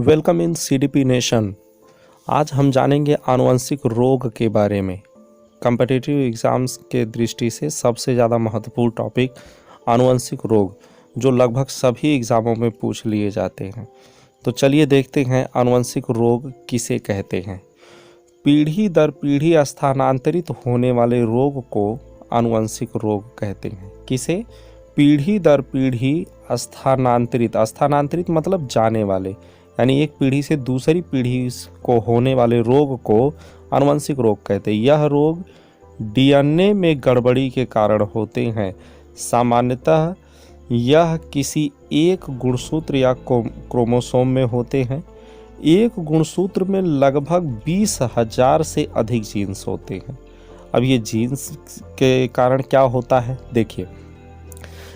Welcome in CDP nation. आज हम जानेंगे आनुवंशिक रोग के बारे में। कॉम्पिटिटिव एग्ज़ाम्स के दृष्टि से सबसे ज़्यादा महत्वपूर्ण टॉपिक आनुवंशिक रोग, जो लगभग सभी एग्ज़ामों में पूछ लिए जाते हैं। तो चलिए देखते हैं आनुवंशिक रोग किसे कहते हैं। पीढ़ी दर पीढ़ी स्थानांतरित होने वाले रोग को आनुवंशिक रोग कहते हैं। किसे? पीढ़ी दर पीढ़ी स्थानांतरित मतलब जाने वाले, यानी एक पीढ़ी से दूसरी पीढ़ी को होने वाले रोग को आनुवंशिक रोग कहते हैं। यह रोग डीएनए में गड़बड़ी के कारण होते हैं। सामान्यतः यह किसी एक गुणसूत्र या क्रोमोसोम में होते हैं। एक गुणसूत्र में लगभग 20,000 से अधिक जीन्स होते हैं। अब ये जीन्स के कारण क्या होता है, देखिए।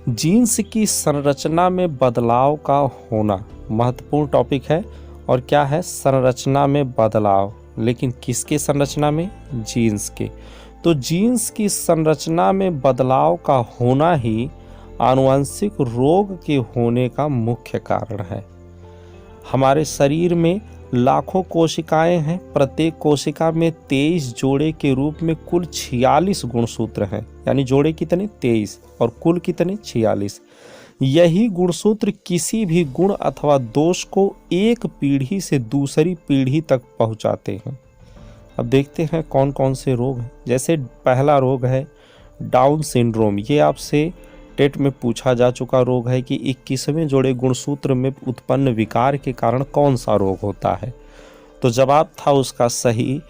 जीन्स की संरचना में बदलाव का होना महत्वपूर्ण टॉपिक है। और क्या है? संरचना में बदलाव। लेकिन किसके संरचना में? जीन्स के। तो जीन्स की संरचना में बदलाव का होना ही आनुवंशिक रोग के होने का मुख्य कारण है। हमारे शरीर में लाखों कोशिकाएं हैं। प्रत्येक कोशिका में 23 जोड़े के रूप में कुल 46 गुणसूत्र हैं। यानी जोड़े कितने? 23 और कुल कितने? 46। यही गुणसूत्र किसी भी गुण अथवा दोष को एक पीढ़ी से दूसरी पीढ़ी तक पहुंचाते हैं। अब देखते हैं कौन कौन से रोग हैं। जैसे पहला रोग है डाउन सिंड्रोम। ये आपसे टेट में पूछा जा चुका रोग है कि 21वें जोड़े गुणसूत्र में उत्पन्न विकार के कारण कौन सा रोग होता है। तो जवाब था उसका सही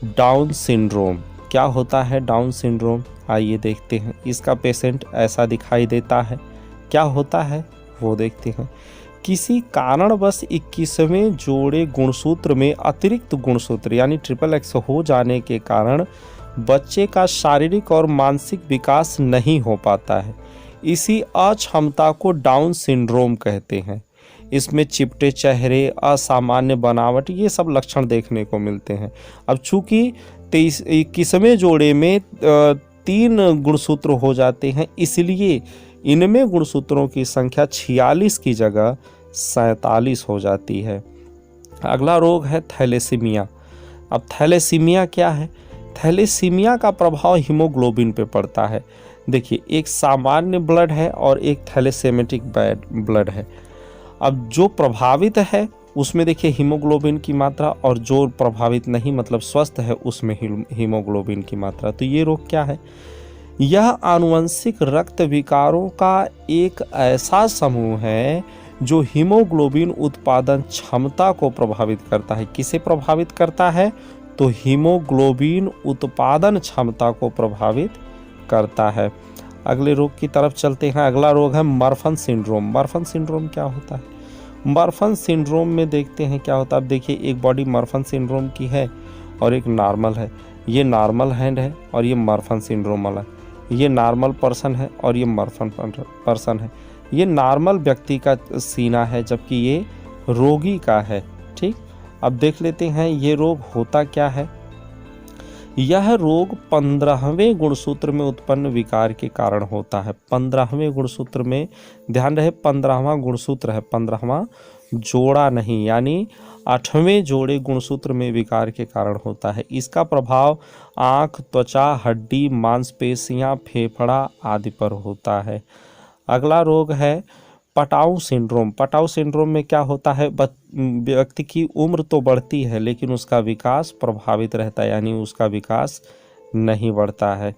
डाउन सिंड्रोम। क्या होता है डाउन सिंड्रोम? आइए देखते हैं। इसका पेशेंट ऐसा दिखाई देता है। क्या होता है वो देखते हैं। किसी कारणवश 21वें जोड़े गुणसूत्र में अतिरिक्त गुणसूत्र यानी XXX हो जाने के कारण बच्चे का शारीरिक और मानसिक विकास नहीं हो पाता है। इसी अक्षमता को डाउन सिंड्रोम कहते हैं। इसमें चिपटे चेहरे, असामान्य बनावट, ये सब लक्षण देखने को मिलते हैं। अब चूंकि 21वें जोड़े में 3 गुणसूत्र हो जाते हैं, इसलिए इनमें गुणसूत्रों की संख्या 46 की जगह 47 हो जाती है। अगला रोग है थैलेसीमिया। अब थैलेसीमिया क्या है? थैलेसीमिया का प्रभाव हीमोग्लोबिन पे पड़ता है। देखिए, एक सामान्य ब्लड है और एक थैलेसेमेटिक ब्लड है। अब जो प्रभावित है उसमें देखिए हीमोग्लोबिन की मात्रा, और जो प्रभावित नहीं मतलब स्वस्थ है उसमें हीमोग्लोबिन की मात्रा। तो ये रोग क्या है? यह आनुवंशिक रक्त विकारों का एक ऐसा समूह है जो हीमोग्लोबिन उत्पादन क्षमता को प्रभावित करता है। किसे प्रभावित करता है? तो हीमोग्लोबिन उत्पादन क्षमता को प्रभावित करता है। अगले रोग की तरफ चलते हैं। अगला रोग है मर्फन सिंड्रोम। मर्फन सिंड्रोम क्या होता है? मर्फन सिंड्रोम में देखते हैं क्या होता है। अब देखिए, एक बॉडी मर्फन सिंड्रोम की है और एक नॉर्मल है। ये नॉर्मल हैंड है और ये मर्फन सिंड्रोम वाला। ये नॉर्मल पर्सन है और ये मर्फन पर्सन है। ये नॉर्मल व्यक्ति का सीना है जबकि ये रोगी का है। ठीक, अब देख लेते हैं ये रोग होता क्या है। यह रोग 15वें गुणसूत्र में उत्पन्न विकार के कारण होता है। 15वें गुणसूत्र में ध्यान रहे, 15वां गुणसूत्र है, 15वां जोड़ा नहीं, यानी 8वें जोड़े गुणसूत्र में विकार के कारण होता है। इसका प्रभाव आँख, त्वचा, हड्डी, मांसपेशियां, फेफड़ा आदि पर होता है। अगला रोग है पटाऊ सिंड्रोम। पटाऊ सिंड्रोम में क्या होता है? व्यक्ति की उम्र तो बढ़ती है लेकिन उसका विकास प्रभावित रहता है, यानी उसका विकास नहीं बढ़ता है।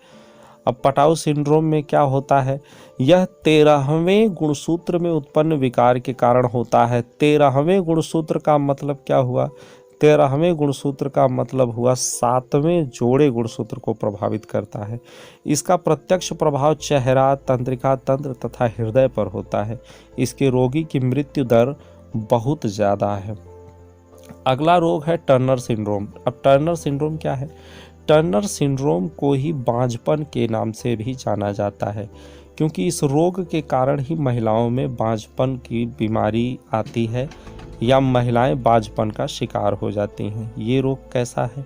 अब पटाऊ सिंड्रोम में क्या होता है? यह 13वें गुणसूत्र में उत्पन्न विकार के कारण होता है। 13वें गुणसूत्र का मतलब क्या हुआ? 13वें गुणसूत्र का मतलब हुआ 7वें जोड़े गुणसूत्र को प्रभावित करता है। इसका प्रत्यक्ष प्रभाव चेहरा, तंत्रिका तंत्र तथा हृदय पर होता है। इसके रोगी की मृत्यु दर बहुत ज़्यादा है। अगला रोग है टर्नर सिंड्रोम। अब टर्नर सिंड्रोम क्या है? टर्नर सिंड्रोम को ही बांझपन के नाम से भी जाना जाता है, क्योंकि इस रोग के कारण ही महिलाओं में बांझपन की बीमारी आती है या महिलाएं बांझपन का शिकार हो जाती हैं। ये रोग कैसा है?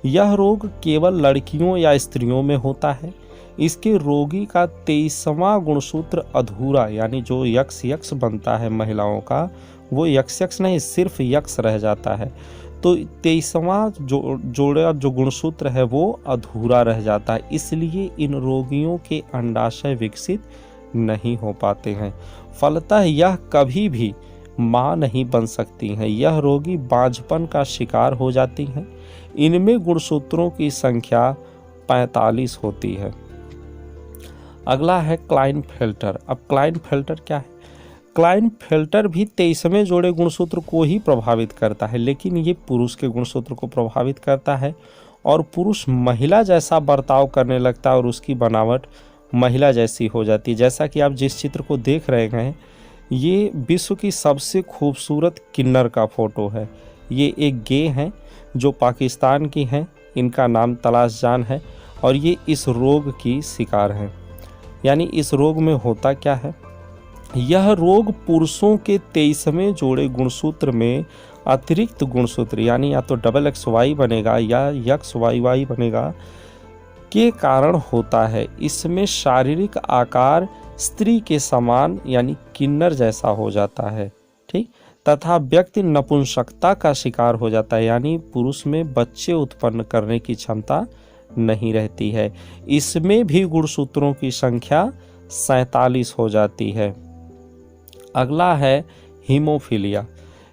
यह रोग केवल लड़कियों या स्त्रियों में होता है। इसके रोगी का 23वां गुणसूत्र अधूरा, यानी जो यक्स बनता है महिलाओं का, वो यक्ष नहीं सिर्फ यक्ष रह जाता है। तो 23वां जोड़ा जो गुणसूत्र है वो अधूरा रह जाता है, इसलिए इन रोगियों के अंडाशय विकसित नहीं हो पाते हैं। फलतः यह कभी भी मां नहीं बन सकती हैं। यह रोगी बांझपन का शिकार हो जाती हैं। इनमें गुणसूत्रों की संख्या 45 होती है। अगला है क्लाइनफेल्टर। अब क्लाइनफेल्टर क्या है? क्लाइनफेल्टर भी 23वें जोड़े गुणसूत्र को ही प्रभावित करता है, लेकिन ये पुरुष के गुणसूत्र को प्रभावित करता है और पुरुष महिला जैसा बर्ताव करने लगता है और उसकी बनावट महिला जैसी हो जाती है। जैसा कि आप जिस चित्र को देख रहे हैं, ये विश्व की सबसे खूबसूरत किन्नर का फोटो है। ये एक गे हैं जो पाकिस्तान की हैं, इनका नाम तलाश जान है और ये इस रोग की शिकार हैं। यानी इस रोग में होता क्या है? यह रोग पुरुषों के 23वें जोड़े गुणसूत्र में अतिरिक्त गुणसूत्र यानी या तो डबल XY बनेगा या XYY बनेगा के कारण होता है। इसमें शारीरिक आकार स्त्री के समान यानी किन्नर जैसा हो जाता है, ठीक, तथा व्यक्ति नपुंसकता का शिकार हो जाता है, यानी पुरुष में बच्चे उत्पन्न करने की क्षमता नहीं रहती है। इसमें भी गुणसूत्रों की संख्या 47 हो जाती है। अगला है हीमोफीलिया।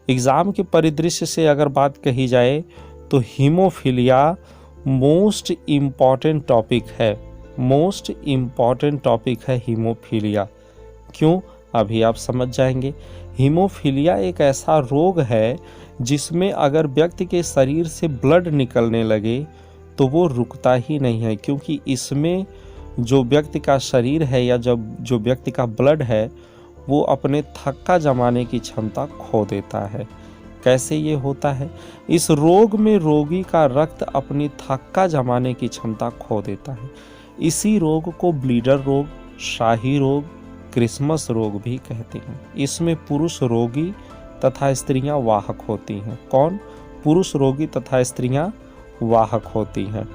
एग्जाम के परिदृश्य से अगर बात कही जाए तो हीमोफीलिया मोस्ट इम्पॉर्टेंट टॉपिक है। मोस्ट इम्पॉर्टेंट टॉपिक है हीमोफीलिया। क्यों? अभी आप समझ जाएंगे। हीमोफीलिया एक ऐसा रोग है जिसमें अगर व्यक्ति के शरीर से ब्लड निकलने लगे तो वो रुकता ही नहीं है, क्योंकि इसमें जो व्यक्ति का शरीर है या जो व्यक्ति का ब्लड है वो अपने थक्का जमाने की क्षमता खो देता है। कैसे ये होता है? इस रोग में रोगी का रक्त अपनी थक्का जमाने की क्षमता खो देता है। इसी रोग को ब्लीडर रोग, शाही रोग, क्रिसमस रोग भी कहते हैं। इसमें पुरुष रोगी तथा स्त्रियां वाहक होती हैं। कौन? पुरुष रोगी तथा स्त्रियां वाहक होती हैं।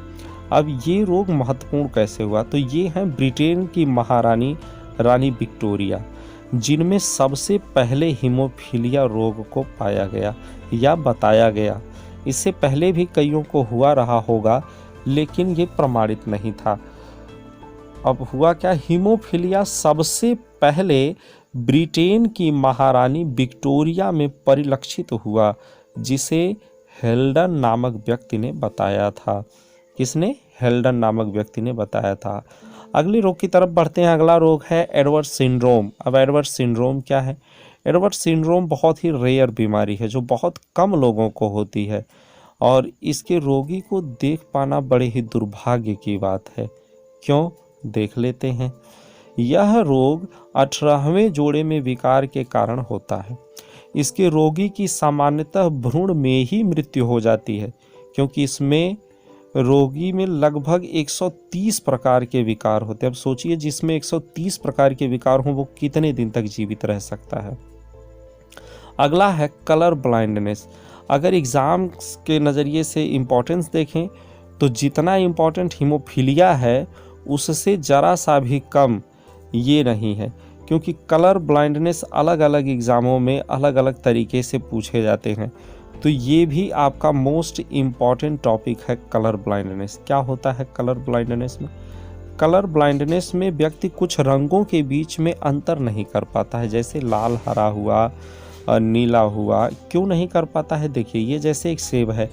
अब ये रोग महत्वपूर्ण कैसे हुआ? तो ये हैं ब्रिटेन की महारानी रानी विक्टोरिया, जिनमें सबसे पहले हीमोफीलिया रोग को पाया गया या बताया गया। इससे पहले भी कईयों को हुआ रहा होगा, लेकिन ये प्रमाणित नहीं था। अब हुआ क्या? हीमोफीलिया सबसे पहले ब्रिटेन की महारानी विक्टोरिया में परिलक्षित हुआ, जिसे हेल्डन नामक व्यक्ति ने बताया था। किसने? हेल्डन नामक व्यक्ति ने बताया था। अगले रोग की तरफ बढ़ते हैं। अगला रोग है एडवर्ड सिंड्रोम। अब एडवर्ड सिंड्रोम क्या है? एडवर्ड सिंड्रोम बहुत ही रेयर बीमारी है जो बहुत कम लोगों को होती है और इसके रोगी को देख पाना बड़े ही दुर्भाग्य की बात है। क्यों? देख लेते हैं। यह रोग 18वें जोड़े में विकार के कारण होता है। इसके रोगी की सामान्यतः भ्रूण में ही मृत्यु हो जाती है, क्योंकि इसमें रोगी में लगभग 130 प्रकार के विकार होते हैं। अब सोचिए, जिसमें 130 प्रकार के विकार हों वो कितने दिन तक जीवित रह सकता है। अगला है कलर ब्लाइंडनेस। अगर एग्जाम के नज़रिए से इम्पोर्टेंस देखें तो जितना इम्पोर्टेंट हीमोफीलिया है उससे ज़रा सा भी कम ये नहीं है, क्योंकि कलर ब्लाइंडनेस अलग अलग एग्ज़ामों में अलग अलग तरीके से पूछे जाते हैं। तो ये भी आपका मोस्ट इम्पॉर्टेंट टॉपिक है कलर ब्लाइंडनेस। क्या होता है कलर ब्लाइंडनेस में? कलर ब्लाइंडनेस में व्यक्ति कुछ रंगों के बीच में अंतर नहीं कर पाता है, जैसे लाल हरा हुआ, नीला हुआ। क्यों नहीं कर पाता है? देखिए, ये जैसे एक सेब है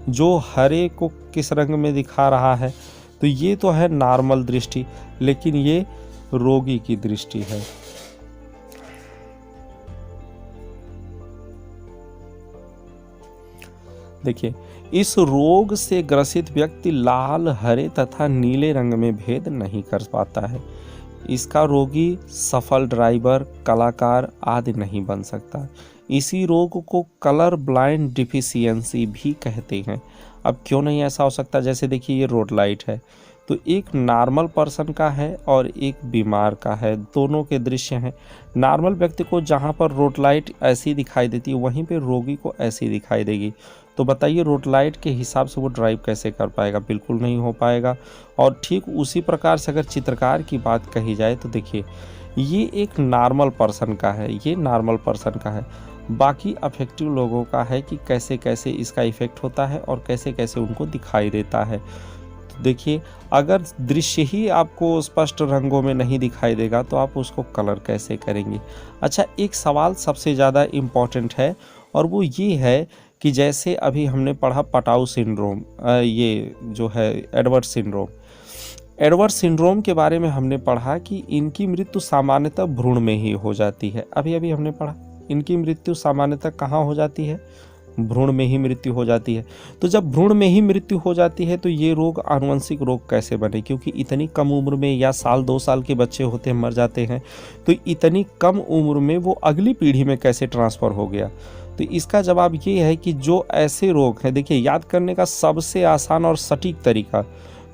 जो हरे को किस रंग में दिखा रहा है, तो ये तो है नॉर्मल दृष्टि, लेकिन ये रोगी की दृष्टि है। देखिए, इस रोग से ग्रसित व्यक्ति लाल, हरे तथा नीले रंग में भेद नहीं कर पाता है। इसका रोगी सफल ड्राइवर, कलाकार आदि नहीं बन सकता। इसी रोग को कलर ब्लाइंड डिफिशियंसी भी कहते हैं। अब क्यों नहीं ऐसा हो सकता? जैसे देखिए, ये रोड लाइट है तो एक नॉर्मल पर्सन का है और एक बीमार का है, दोनों के दृश्य हैं। नॉर्मल व्यक्ति को जहाँ पर रोड लाइट ऐसी दिखाई देती है वहीं पे रोगी को ऐसी दिखाई देगी। तो बताइए, रोड लाइट के हिसाब से वो ड्राइव कैसे कर पाएगा? बिल्कुल नहीं हो पाएगा। और ठीक उसी प्रकार से अगर चित्रकार की बात कही जाए तो देखिए, ये एक नॉर्मल पर्सन का है, ये नॉर्मल पर्सन का है, बाकी अफेक्टिव लोगों का है कि कैसे कैसे इसका इफ़ेक्ट होता है और कैसे कैसे उनको दिखाई देता है। तो देखिए, अगर दृश्य ही आपको स्पष्ट रंगों में नहीं दिखाई देगा तो आप उसको कलर कैसे करेंगे। अच्छा, एक सवाल सबसे ज़्यादा इम्पॉर्टेंट है और वो ये है कि जैसे अभी हमने पढ़ा पटाऊ सिंड्रोम, ये जो है एडवर्ड सिंड्रोम, एडवर्ड सिंड्रोम के बारे में हमने पढ़ा कि इनकी मृत्यु सामान्यतः भ्रूण में ही हो जाती है। अभी अभी हमने पढ़ा इनकी मृत्यु सामान्यतः कहाँ हो जाती है, भ्रूण में ही मृत्यु हो जाती है। तो जब भ्रूण में ही मृत्यु हो जाती है तो ये रोग आनुवंशिक रोग कैसे बने, क्योंकि इतनी कम उम्र में या साल 2 साल के बच्चे होते हैं मर जाते हैं, तो इतनी कम उम्र में वो अगली पीढ़ी में कैसे ट्रांसफ़र हो गया। तो इसका जवाब ये है कि जो ऐसे रोग हैं, देखिए याद करने का सबसे आसान और सटीक तरीका,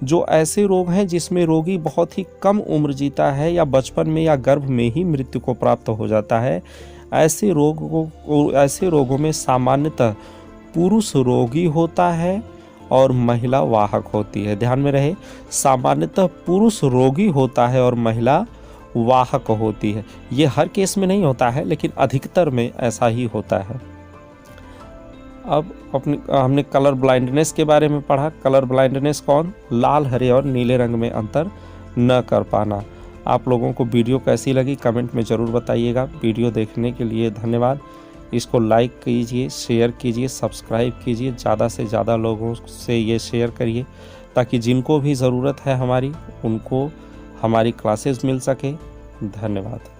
जो ऐसे रोग हैं जिसमें रोगी बहुत ही कम उम्र जीता है या बचपन में या गर्भ में ही मृत्यु को प्राप्त हो जाता है, ऐसे रोगों में सामान्यतः पुरुष रोगी होता है और महिला वाहक होती है। ध्यान में रहे, सामान्यतः पुरुष रोगी होता है और महिला वाहक होती है। ये हर केस में नहीं होता है लेकिन अधिकतर में ऐसा ही होता है। अब हमने कलर ब्लाइंडनेस के बारे में पढ़ा। कलर ब्लाइंडनेस कौन, लाल हरे और नीले रंग में अंतर न कर पाना। आप लोगों को वीडियो कैसी लगी कमेंट में ज़रूर बताइएगा। वीडियो देखने के लिए धन्यवाद। इसको लाइक कीजिए, शेयर कीजिए, सब्सक्राइब कीजिए, ज़्यादा से ज़्यादा लोगों से ये शेयर करिए ताकि जिनको भी ज़रूरत है हमारी, उनको हमारी क्लासेस मिल सके। धन्यवाद।